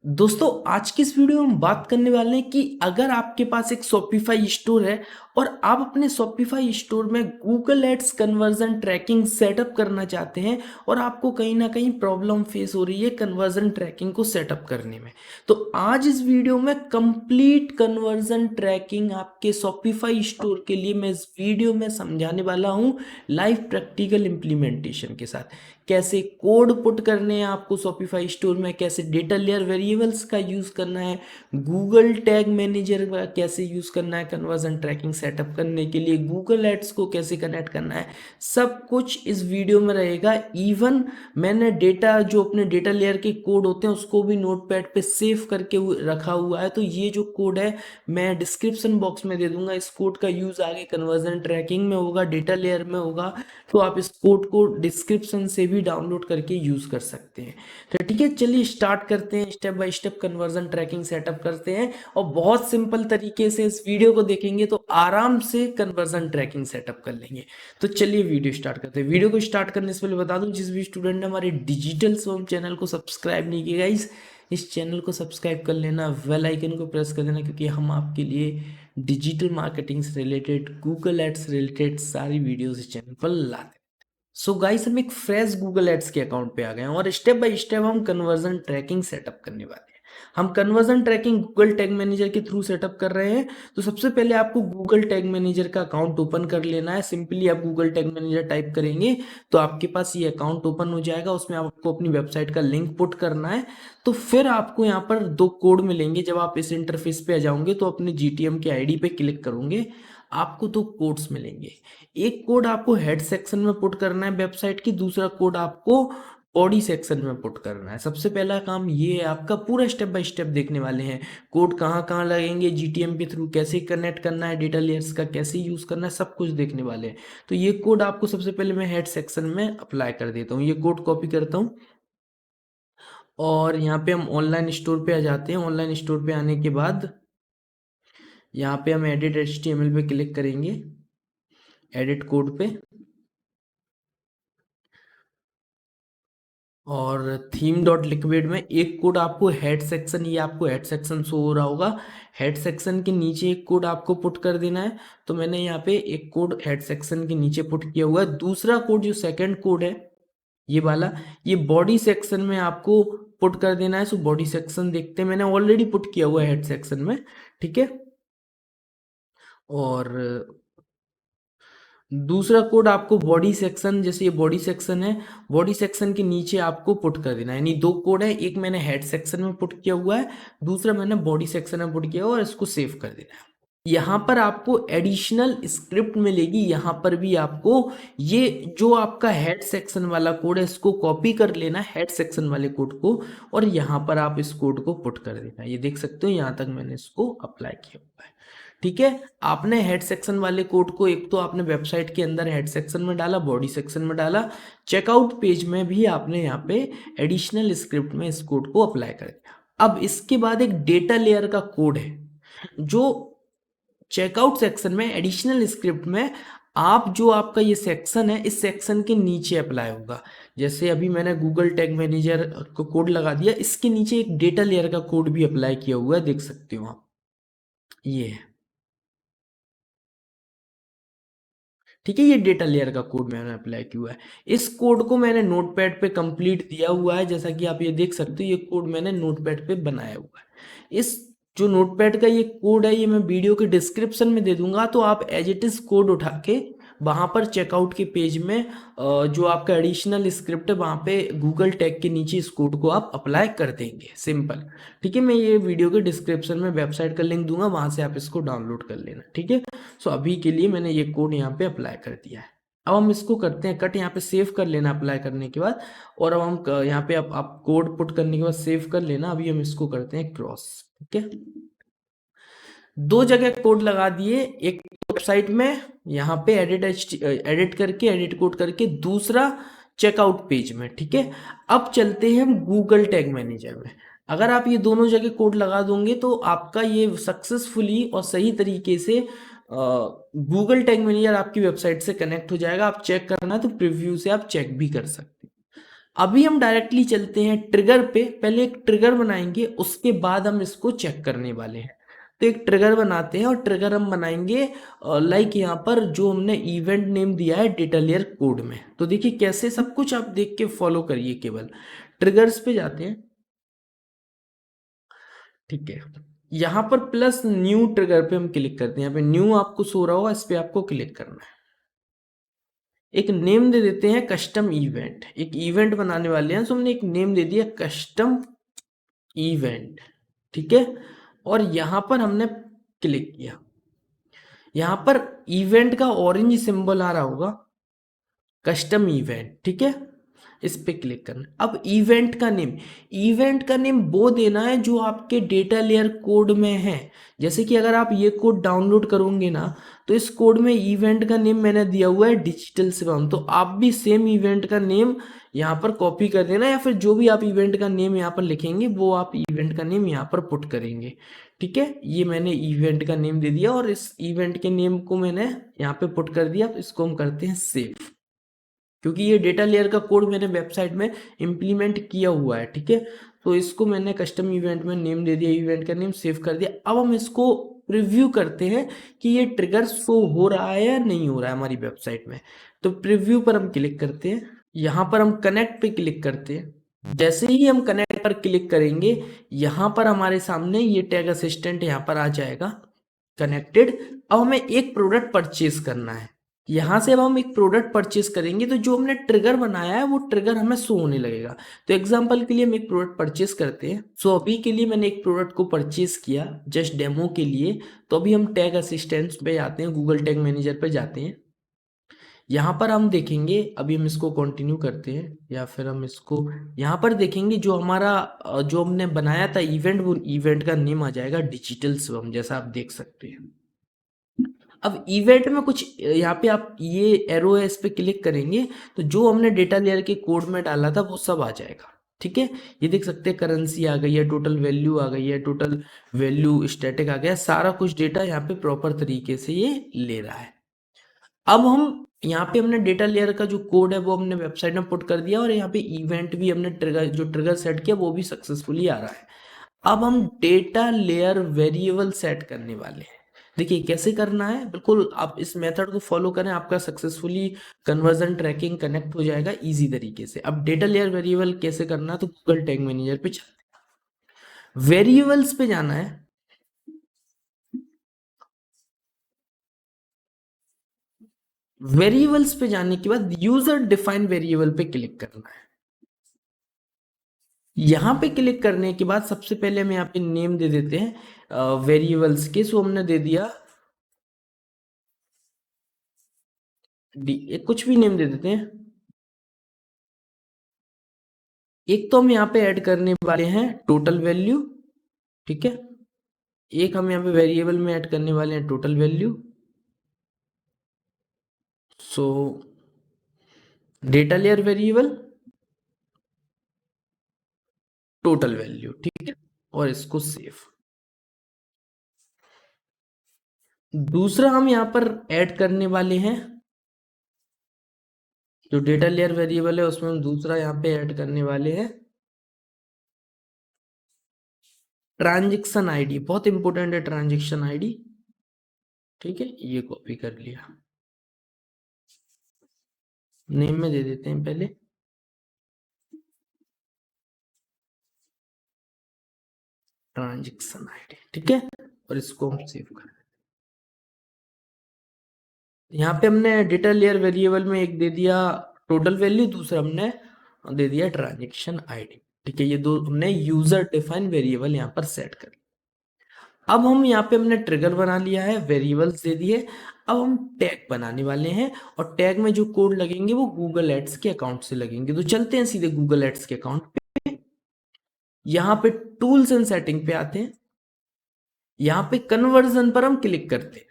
दोस्तों आज की इस वीडियो में हम बात करने वाले हैं कि अगर आपके पास एक शॉपिफाई स्टोर है और आप अपने शॉपिफाई स्टोर में Google Ads conversion tracking setup करना चाहते हैं और आपको कहीं ना कहीं प्रॉब्लम फेस हो रही है कन्वर्जन ट्रैकिंग को सेटअप करने में, तो आज इस वीडियो में कंप्लीट कन्वर्जन ट्रैकिंग आपके शॉपिफाई स्टोर के लिए मैं इस वीडियो में समझाने वाला हूं लाइव प्रैक्टिकल इम्प्लीमेंटेशन के साथ। कैसे कोड पुट करने हैं आपको शॉपिफाई स्टोर में, कैसे डेटा लेयर वेरिएबल्स का यूज़ करना है, गूगल टैग मैनेजर का कैसे यूज़ करना है कन्वर्जन ट्रैकिंग सेटअप करने के लिए, गूगल एड्स को कैसे कनेक्ट करना है, सब कुछ इस वीडियो में रहेगा। इवन मैंने डेटा जो अपने डेटा लेयर के कोड होते हैं उसको भी नोटपैड पे सेव करके रखा हुआ है, तो ये जो कोड है मैं डिस्क्रिप्शन बॉक्स में दे दूंगा। इस कोड का यूज़ आगे कन्वर्जन ट्रैकिंग में होगा, डेटा लेयर में होगा, तो आप इस कोड को डिस्क्रिप्शन से भी डाउनलोड करके यूज कर सकते हैं। तो ठीक है, चलिए स्टार्ट करते हैं, step by step conversion tracking setup करते हैं और बहुत सिंपल तरीके से इस वीडियो को देखेंगे तो आराम से कन्वर्जन ट्रैकिंग सेटअप कर लेंगे। तो चलिए वीडियो स्टार्ट करते हैं। वीडियो को स्टार्ट करने से पहले बता दूं, जिस भी स्टूडेंट ने हमारे डिजिटल स्वम चैनल को सब्सक्राइब नहीं किया इस चैनल को सब्सक्राइब कर लेना, बेल आइकन को प्रेस कर देना, क्योंकि हम आपके लिए डिजिटल मार्केटिंग से रिलेटेड, गूगल एड्स रिलेटेड सारी वीडियोस इस चैनल पर लाते हैं। सो गाइस हम एक फ्रेश गूगल एड्स के अकाउंट पे आ गए हैं और स्टेप बाय स्टेप हम कन्वर्जन ट्रैकिंग सेटअप करने वाले हैं। हम conversion tracking Google tag Manager के थ्रू सेटअप कर रहे हैं। तो सबसे पहले आपको गूगल टैग मैनेजर का अकाउंट ओपन कर लेना है। सिंपली आप गूगल टैग मैनेजर टाइप करेंगे तो आपके पास ये अकाउंट ओपन हो जाएगा। उसमें आपको अपनी वेबसाइट का लिंक पुट करना है। तो फिर आपको यहाँ पर दो कोड मिलेंगे। जब आप इस इंटरफेस पे आ जाओगे तो अपने जीटीएम के आईडी पे क्लिक करोगे, आपको दो कोड्स मिलेंगे। एक कोड आपको हेड सेक्शन में पुट करना है वेबसाइट की, दूसरा कोड आपको बॉडी सेक्शन में पुट करना है। सबसे पहला काम ये है आपका, पूरा स्टेप बाय स्टेप देखने वाले हैं। कोड कहाँ कहाँ लगेंगे, जीटीएम के थ्रू कैसे कनेक्ट करना है, डेटा लेयर्स का कैसे यूज करना है, सब कुछ देखने वाले हैं। तो ये कोड आपको सबसे पहले मैं हेड सेक्शन में अप्लाई कर देता हूँ। ये कोड कॉपी करता हूँ और यहाँ पे हम ऑनलाइन स्टोर पे आ जाते हैं। ऑनलाइन स्टोर पे आने के बाद यहाँ पे हम एडिट HTML पे क्लिक करेंगे, एडिट कोड पे, और थीम डॉट लिक्विड में एक कोड आपको हेड सेक्शन, ये आपको हेड सेक्शन शो हो रहा होगा, हेड सेक्शन के नीचे एक कोड आपको पुट कर देना है। तो मैंने यहाँ पे एक कोड हेड सेक्शन के नीचे पुट किया हुआ है। दूसरा कोड जो सेकंड कोड है ये वाला, ये बॉडी सेक्शन में आपको पुट कर देना है। सो बॉडी सेक्शन देखते हैं, मैंने ऑलरेडी पुट किया हुआ है हेड सेक्शन में, ठीक है। और दूसरा कोड आपको बॉडी सेक्शन, जैसे ये बॉडी सेक्शन है, बॉडी सेक्शन के नीचे आपको पुट कर देना है। यानी दो कोड है, एक मैंने हेड सेक्शन में पुट किया हुआ है, दूसरा मैंने बॉडी सेक्शन में पुट किया हुआ है, और इसको सेव कर देना है। यहाँ पर आपको एडिशनल स्क्रिप्ट मिलेगी। यहाँ पर भी आपको ये जो आपका हेड सेक्शन वाला कोड है इसको कॉपी कर लेना, हेड सेक्शन वाले कोड को, और यहाँ पर आप इस कोड को पुट कर देना। ये देख सकते हो यहाँ तक मैंने इसको अप्लाई किया हुआ है, ठीक है। आपने हेड सेक्शन वाले कोड को, एक तो आपने वेबसाइट के अंदर हेड सेक्शन में डाला, बॉडी सेक्शन में डाला, चेकआउट पेज में भी आपने यहाँ पे एडिशनल स्क्रिप्ट में इस कोड को अप्लाई कर दिया। अब इसके बाद एक डेटा लेयर का कोड है जो चेकआउट सेक्शन में एडिशनल स्क्रिप्ट में आप, जो आपका ये सेक्शन है इस सेक्शन के नीचे अप्लाई होगा। जैसे अभी मैंने गूगल टैग मैनेजर को कोड लगा दिया, इसके नीचे एक डेटा लेयर का कोड भी अप्लाई किया हुआ है, देख सकते हो आप, ये है, ठीक है। ये डेटा लेयर का कोड मैंने अप्लाई किया हुआ है। इस कोड को मैंने नोटपैड पे कंप्लीट दिया हुआ है, जैसा कि आप ये देख सकते हो, ये कोड मैंने नोटपैड पे बनाया हुआ है। इस जो नोटपैड का ये कोड है ये मैं वीडियो के डिस्क्रिप्शन में दे दूंगा, तो आप एज इट इज कोड उठा के वहां पर चेकआउट के पेज में जो आपका एडिशनल स्क्रिप्ट है वहां पे गूगल टैग के नीचे इस कोड को आप अप्लाई कर देंगे, सिंपल, ठीक है। मैं ये वीडियो के डिस्क्रिप्शन में वेबसाइट का लिंक दूंगा, वहां से आप इसको डाउनलोड कर लेना, ठीक है। सो अभी के लिए मैंने ये कोड यहाँ पे अप्लाई कर दिया है। अब हम इसको करते हैं कट, यहाँ पे सेव कर लेना अप्लाई करने के बाद, और अब हम यहाँ पे आप कोड पुट करने के बाद सेव कर लेना। अभी हम इसको करते हैं क्रॉस, ठीक है। दो जगह कोड लगा दिए, एक वेबसाइट में यहाँ पे एडिट करके, एडिट कोड करके, दूसरा चेकआउट पेज में, ठीक है। अब चलते हैं हम गूगल टैग मैनेजर में। अगर आप ये दोनों जगह कोड लगा दोगे तो आपका ये सक्सेसफुली और सही तरीके से गूगल टैग मैनेजर आपकी वेबसाइट से कनेक्ट हो जाएगा। आप चेक करना है तो प्रीव्यू से आप चेक भी कर सकते हैं। अभी हम डायरेक्टली चलते हैं ट्रिगर पे। पहले एक ट्रिगर बनाएंगे, उसके बाद हम इसको चेक करने वाले हैं। तो एक ट्रिगर बनाते हैं और ट्रिगर हम बनाएंगे लाइक यहाँ पर जो हमने इवेंट नेम दिया है डेटा लेयर कोड में। तो देखिए कैसे, सब कुछ आप देख के फॉलो करिए। केवल ट्रिगर्स पे जाते हैं, ठीक है। यहाँ पर प्लस न्यू ट्रिगर पे हम क्लिक करते हैं। यहाँ पे न्यू आपको सो रहा होगा, इस पे आपको क्लिक करना है। एक नेम दे देते हैं कस्टम इवेंट। एक इवेंट बनाने वाले हैं, तो हमने एक नेम दे दिया कस्टम इवेंट, ठीक है। और यहां पर हमने क्लिक किया। यहां पर इवेंट का ऑरेंज सिंबल आ रहा होगा, कस्टम इवेंट, ठीक है। इस पे क्लिक करना। अब इवेंट का नेम वो देना है जो आपके डेटा लेयर कोड में है। जैसे कि अगर आप ये कोड डाउनलोड करोगे ना, तो इस कोड में इवेंट का नेम मैंने दिया हुआ है डिजिटल शिवम। तो आप भी सेम इवेंट का नेम यहाँ पर कॉपी कर देना, या फिर जो भी आप इवेंट का नेम यहाँ पर लिखेंगे वो आप इवेंट का नेम यहाँ पर पुट करेंगे, ठीक है। ये मैंने इवेंट का नेम दे दिया और इस इवेंट के नेम को मैंने यहाँ पे पुट कर दिया। अब इसको हम करते हैं सेव, क्योंकि ये डेटा लेयर का कोड मैंने वेबसाइट में इम्प्लीमेंट किया हुआ है, ठीक है। तो इसको मैंने कस्टम इवेंट में नेम दे दिया, इवेंट का नेम सेव कर दिया। अब हम इसको प्रीव्यू करते हैं कि ये ट्रिगर शो हो रहा है या नहीं हो रहा है हमारी वेबसाइट में। तो प्रीव्यू पर हम क्लिक करते हैं, यहाँ पर हम कनेक्ट पे क्लिक करते हैं। जैसे ही हम कनेक्ट पर क्लिक करेंगे, यहाँ पर हमारे सामने ये टैग असिस्टेंट यहाँ पर आ जाएगा कनेक्टेड। अब हमें एक प्रोडक्ट परचेज करना है। यहाँ से अब हम एक प्रोडक्ट परचेज करेंगे, तो जो हमने ट्रिगर बनाया है वो ट्रिगर हमें शो होने लगेगा। तो एग्जांपल के लिए हम एक प्रोडक्ट परचेज करते हैं। सो अभी के लिए मैंने एक प्रोडक्ट को परचेज किया जस्ट डेमो के लिए। तो अभी हम टैग असिस्टेंट पे जाते हैं, गूगल टैग मैनेजर पे जाते हैं। यहाँ पर हम देखेंगे, अभी हम इसको कंटिन्यू करते हैं, या फिर हम इसको यहाँ पर देखेंगे जो हमारा जो हमने बनाया था इवेंट, वो इवेंट का नेम आ जाएगा डिजिटल शिवम, जैसा आप देख सकते हैं। अब इवेंट में कुछ यहाँ पे आप ये एरो है, इस पे क्लिक करेंगे तो जो हमने डेटा लेयर के कोड में डाला था वो सब आ जाएगा, ठीक है। ये देख सकते हैं करेंसी आ गई है, टोटल वैल्यू आ गई है, टोटल वैल्यू स्टैटिक आ गया, सारा कुछ डेटा यहाँ पे प्रॉपर तरीके से ये ले रहा है। अब हम यहाँ पे हमने डेटा लेयर का जो कोड है वो हमने वेबसाइट में पुट कर दिया, और यहाँ पे इवेंट भी हमने ट्रिगर सेट किया, वो भी सक्सेसफुली आ रहा है। अब हम डेटा लेयर वेरिएबल सेट करने वाले हैं। देखिए कैसे करना है, बिल्कुल आप इस मेथड को फॉलो करें, आपका सक्सेसफुली कन्वर्जन ट्रैकिंग कनेक्ट हो जाएगा इजी तरीके से। अब डेटा लेयर वेरिएबल कैसे करना है, तो गूगल टैग मैनेजर पे वेरिएबल्स पे जाना है। वेरिएबल्स पे जाने के बाद यूजर डिफाइन वेरिएबल पे क्लिक करना है। यहाँ पे क्लिक करने के बाद सबसे पहले हम यहाँ पे नेम दे देते हैं वेरिएबल्स के। सो हमने दे दिया डी, एक कुछ भी नेम दे देते हैं। एक तो हम यहाँ पे ऐड करने वाले हैं टोटल वैल्यू, ठीक है। एक हम यहाँ पे वेरिएबल में ऐड करने वाले हैं टोटल वैल्यू। सो data layer variable total value, ठीक है, और इसको सेव। दूसरा हम यहाँ पर ऐड करने वाले हैं जो डेटा लेयर वेरिएबल है, उसमें हम दूसरा यहाँ पे ऐड करने वाले हैं ट्रांजैक्शन आईडी। बहुत इंपॉर्टेंट है ट्रांजैक्शन आईडी, ठीक है। ये कॉपी कर लिया, नेम में दे देते हैं पहले ट्रांजैक्शन आईडी, ठीक है, और इसको हम सेव कर। यहाँ पे हमने डेटा लेयर वेरिएबल में एक दे दिया टोटल वैल्यू, दूसरा हमने दे दिया ट्रांजैक्शन आईडी, ठीक है। ये दो हमने यूजर डिफाइन वेरिएबल यहाँ पर सेट कर। अब हम यहाँ पे हमने ट्रिगर बना लिया है, वेरिएबल्स दे दिए। अब हम टैग बनाने वाले हैं, और टैग में जो कोड लगेंगे वो गूगल एड्स के अकाउंट से लगेंगे। तो चलते हैं सीधे गूगल एड्स के अकाउंट पे। यहाँ पे टूल्स एंड सेटिंग पे आते हैं, यहाँ पे कन्वर्जन पर हम क्लिक करते हैं।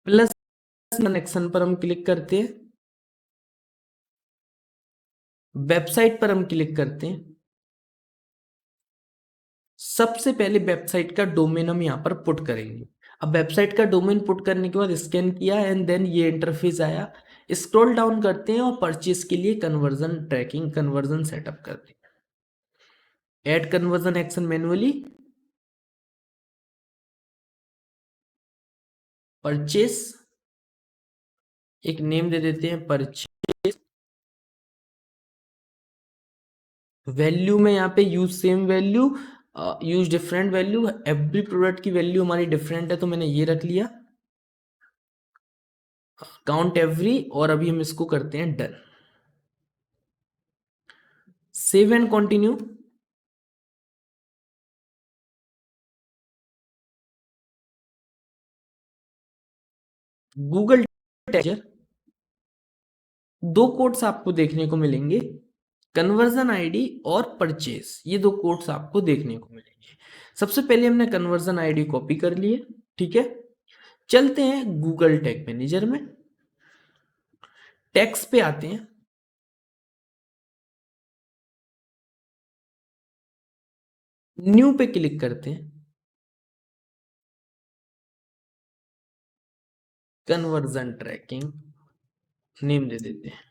प्लस कनेक्शन पर हम क्लिक करते हैं, वेबसाइट पर हम क्लिक करते हैं, सबसे पहले वेबसाइट का डोमेन हम यहाँ पर पुट करेंगे। अब वेबसाइट का डोमेन पुट करने के बाद स्कैन किया एंड देन ये इंटरफेस आया। स्क्रॉल डाउन करते हैं और परचेज के लिए कन्वर्जन ट्रैकिंग कन्वर्जन सेटअप करते हैं। Add conversion action manually, purchase, एक नेम दे देते हैं परचेस। वैल्यू में यहाँ पे use same value, use different value. Every product की वैल्यू हमारी डिफरेंट है तो मैंने ये रख लिया, काउंट एवरी। और अभी हम इसको करते हैं done, save and continue. Google tagger, दो कोड्स आपको देखने को मिलेंगे, कन्वर्जन आईडी और परचेस, ये दो कोड्स आपको देखने को मिलेंगे। सबसे पहले हमने कन्वर्जन आईडी कॉपी कर लिए, ठीक है। चलते हैं गूगल टैग मैनेजर में, टैग्स पे आते हैं, न्यू पे क्लिक करते हैं, कन्वर्जन ट्रैकिंग नेम दे देते हैं,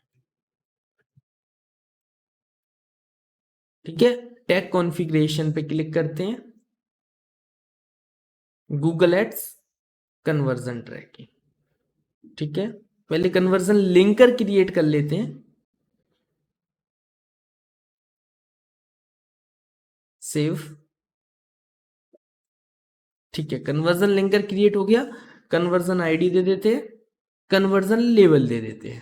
ठीक है। टैग कॉन्फ़िगरेशन पे क्लिक करते हैं, गूगल एड्स कन्वर्जन ट्रैकिंग, ठीक है। पहले कन्वर्जन लिंकर क्रिएट कर लेते हैं, सेव, ठीक है। कन्वर्जन लिंकर क्रिएट हो गया। कन्वर्जन आईडी दे देते हैं, कन्वर्जन लेवल दे देते हैं,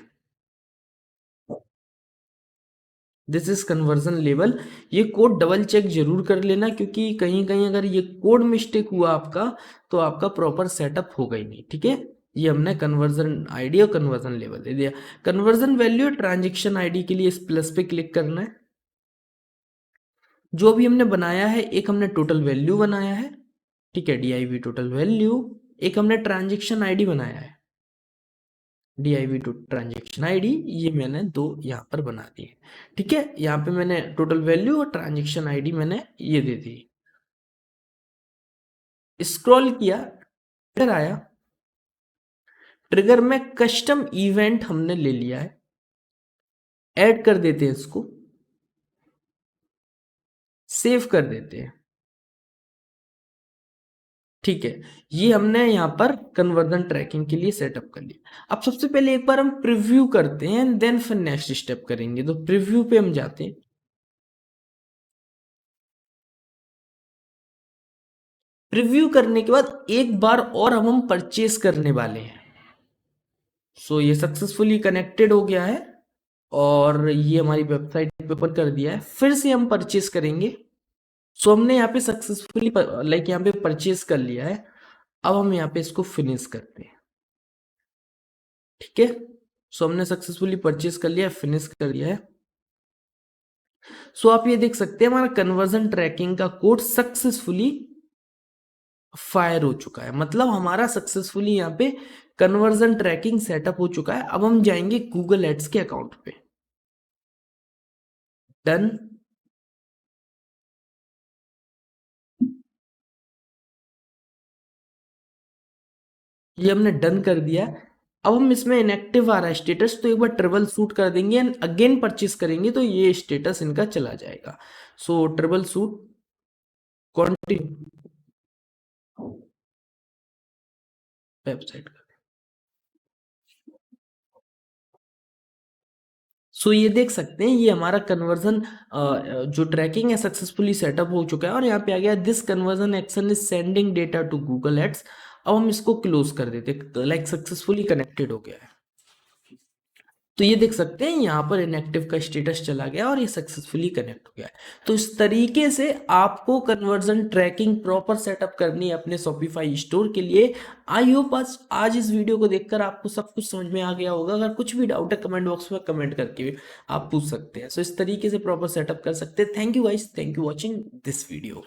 दिस इज कन्वर्जन लेवल। ये कोड डबल चेक जरूर कर लेना, क्योंकि कहीं कहीं अगर ये कोड मिस्टेक हुआ आपका तो आपका प्रॉपर सेटअप होगा ही नहीं, ठीक है। ये हमने कन्वर्जन आईडी और कन्वर्जन लेवल दे दिया। कन्वर्जन वैल्यू ट्रांजेक्शन आईडी के लिए इस प्लस पे क्लिक करना है। जो भी हमने बनाया है, एक हमने टोटल वैल्यू बनाया है, ठीक है, DIV टोटल वैल्यू। एक हमने ट्रांजेक्शन आईडी बनाया है, DIV टू ट्रांजेक्शन आईडी, ये मैंने दो यहाँ पर बना दिए, ठीक है। यहाँ पे मैंने टोटल वैल्यू और ट्रांजेक्शन आईडी मैंने ये दे दी। स्क्रॉल किया, ट्रिगर आया, ट्रिगर में कस्टम इवेंट हमने ले लिया है, ऐड कर देते हैं इसको, सेव कर देते हैं, ठीक है। ये हमने यहाँ पर कन्वर्जन ट्रैकिंग के लिए सेटअप कर लिया। अब सबसे पहले एक बार हम प्रीव्यू करते हैं, देन फिर नेक्स्ट स्टेप करेंगे। तो प्रीव्यू पे हम जाते हैं, प्रीव्यू करने के बाद एक बार और अब हम परचेस करने वाले हैं। सो ये सक्सेसफुली कनेक्टेड हो गया है और ये हमारी वेबसाइट पे ओपन कर दिया है। फिर से हम परचेस करेंगे। सो हमने यहाँ पे सक्सेसफुली लाइक यहाँ पे परचेस कर लिया है। अब हम यहाँ पे इसको फिनिश करते हैं, ठीक है। सो हमने सक्सेसफुली परचेस कर लिया है, फिनिश कर दिया है। सो आप ये देख सकते हैं हमारा कन्वर्जन ट्रैकिंग का कोड सक्सेसफुली फायर हो चुका है, मतलब हमारा सक्सेसफुली यहाँ पे कन्वर्जन ट्रैकिंग सेटअप हो चुका है। अब हम जाएंगे गूगल एड्स के अकाउंट पे, डन, ये हमने डन कर दिया। अब हम इसमें इनएक्टिव आ रहा है स्टेटस, तो एक बार ट्रिबल शूट कर देंगे एंड अगेन परचेस करेंगे तो ये स्टेटस इनका चला जाएगा। सो ट्रिबल शूट कंटिन्यू वेबसाइट का। सो ये देख सकते हैं ये हमारा कन्वर्जन जो ट्रैकिंग है सक्सेसफुली सेटअप हो चुका है और यहाँ पे आ गया this conversion action is sending data to Google Ads. अब हम इसको क्लोज कर देते, लाइक सक्सेसफुली कनेक्टेड हो गया है। तो ये देख सकते हैं यहाँ पर इनएक्टिव का स्टेटस चला गया और ये सक्सेसफुली कनेक्ट हो गया है। तो इस तरीके से आपको कन्वर्जन ट्रैकिंग प्रॉपर सेटअप करनी है अपने शॉपिफाई स्टोर के लिए। आई होप आज इस वीडियो को देखकर आपको सब कुछ समझ में आ गया होगा। अगर कुछ भी डाउट है कमेंट बॉक्स में कमेंट करके आप पूछ सकते हैं। सो इस तरीके से प्रॉपर सेटअप कर सकते हैं। Thank you guys, thank you watching this video.